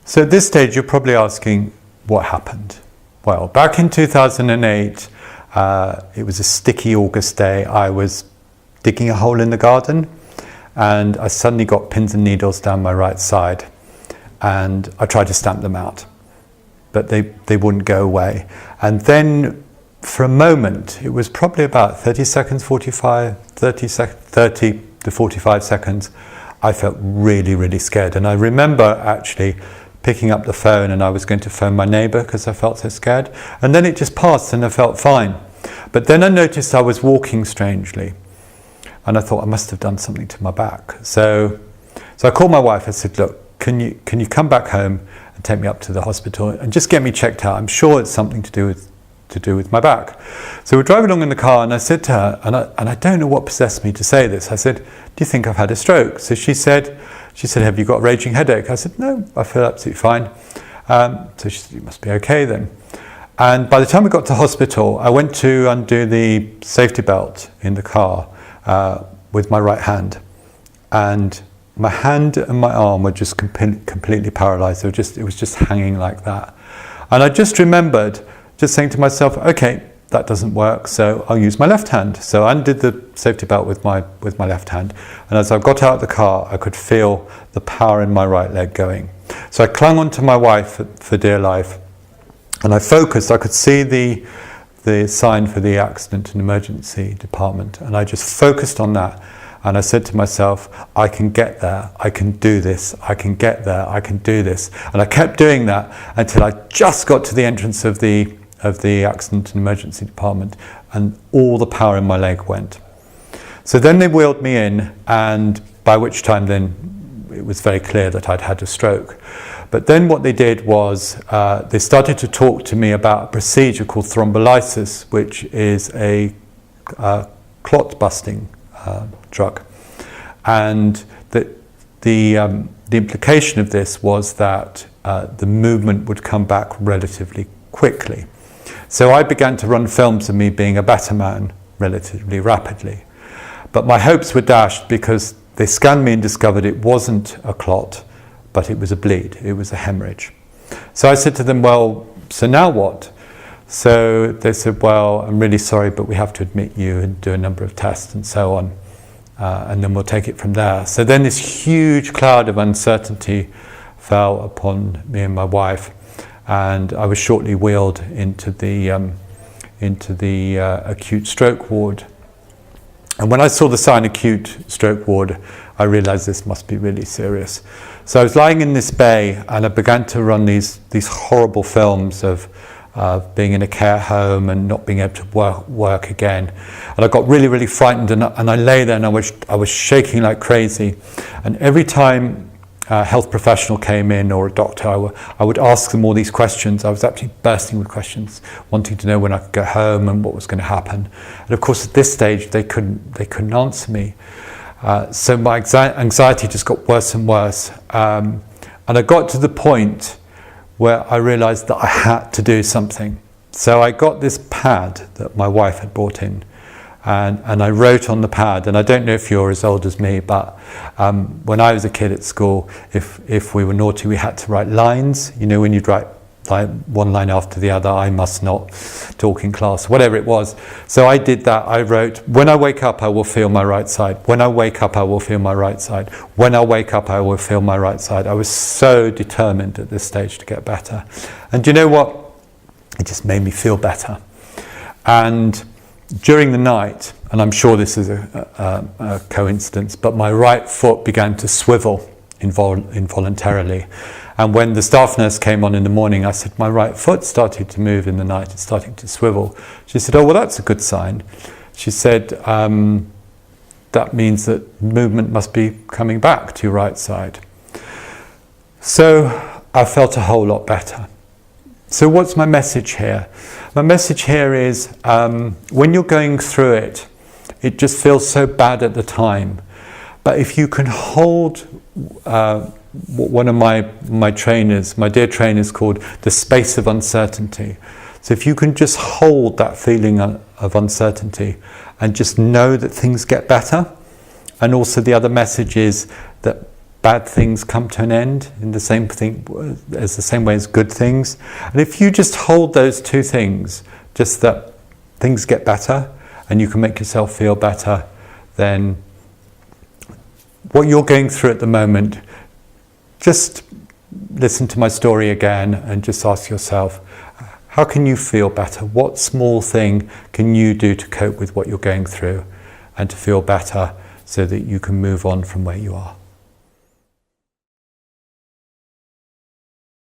So at this stage, you're probably asking, what happened? Well, back in 2008, it was a sticky August day. I was digging a hole in the garden, and I suddenly got pins and needles down my right side, and I tried to stamp them out, but they wouldn't go away. And then for a moment, it was probably about 30 to 45 seconds, I felt really, really scared. And I remember actually picking up the phone, and I was going to phone my neighbour because I felt so scared. And then it just passed and I felt fine. But then I noticed I was walking strangely, and I thought I must have done something to my back. So I called my wife. I said, look, can you come back home and take me up to the hospital and just get me checked out? I'm sure it's something to do with my back. So we're driving along in the car, and I said to her, and I don't know what possessed me to say this. I said, do you think I've had a stroke? So she said, have you got a raging headache? I said, no, I feel absolutely fine. So she said, you must be okay then. And by the time we got to hospital, I went to undo the safety belt in the car with my right hand. And my hand and my arm were just completely paralyzed. It was just hanging like that. And I just remembered just saying to myself, okay, that doesn't work, so I'll use my left hand. So I undid the safety belt with my left hand, and as I got out of the car, I could feel the power in my right leg going. So I clung onto my wife for dear life, and I focused. I could see the sign for the accident and emergency department, and I just focused on that. And I said to myself, I can get there, I can do this, I can get there, I can do this. And I kept doing that until I just got to the entrance of the accident and emergency department, and all the power in my leg went. So then they wheeled me in, and by which time then it was very clear that I'd had a stroke. But then what they did was they started to talk to me about a procedure called thrombolysis, which is a clot busting drug. And the implication of this was that the movement would come back relatively quickly. So I began to run films of me being a better man relatively rapidly. But my hopes were dashed because they scanned me and discovered it wasn't a clot, but it was a bleed, it was a hemorrhage. So I said to them, well, so now what? So they said, well, I'm really sorry, but we have to admit you and do a number of tests and so on, and then we'll take it from there. So then this huge cloud of uncertainty fell upon me and my wife, and I was shortly wheeled into the acute stroke ward. And when I saw the sign acute stroke ward, I realized this must be really serious. So I was lying in this bay, and I began to run these horrible films of being in a care home and not being able to work again. And I got really, really frightened, and I lay there and I was shaking like crazy. And every time a health professional came in, or a doctor, I would ask them all these questions. I was absolutely bursting with questions, wanting to know when I could go home and what was going to happen. And of course, at this stage, they couldn't answer me. So my anxiety just got worse and worse. And I got to the point where I realized that I had to do something. So I got this pad that my wife had brought in, and I wrote on the pad, and I don't know if you're as old as me, but when I was a kid at school, if we were naughty, we had to write lines. You know, when you'd write like one line after the other, I must not talk in class, whatever it was. So I did that. I wrote, when I wake up, I will feel my right side. When I wake up, I will feel my right side. When I wake up, I will feel my right side. I was so determined at this stage to get better. And you know what? It just made me feel better. And during the night, and I'm sure this is a coincidence, but my right foot began to swivel involuntarily. And when the staff nurse came on in the morning, I said, my right foot started to move in the night, it's starting to swivel. She said, oh, well, that's a good sign. She said, that means that movement must be coming back to your right side. So I felt a whole lot better. So what's my message here? My message here is, when you're going through it, it just feels so bad at the time. But if you can hold one of my trainers, my dear trainers, called the space of uncertainty. So if you can just hold that feeling of uncertainty and just know that things get better. And also the other message is that bad things come to an end in the same way as good things. And if you just hold those two things, just that things get better and you can make yourself feel better, then what you're going through at the moment, just listen to my story again and just ask yourself, how can you feel better? What small thing can you do to cope with what you're going through and to feel better so that you can move on from where you are?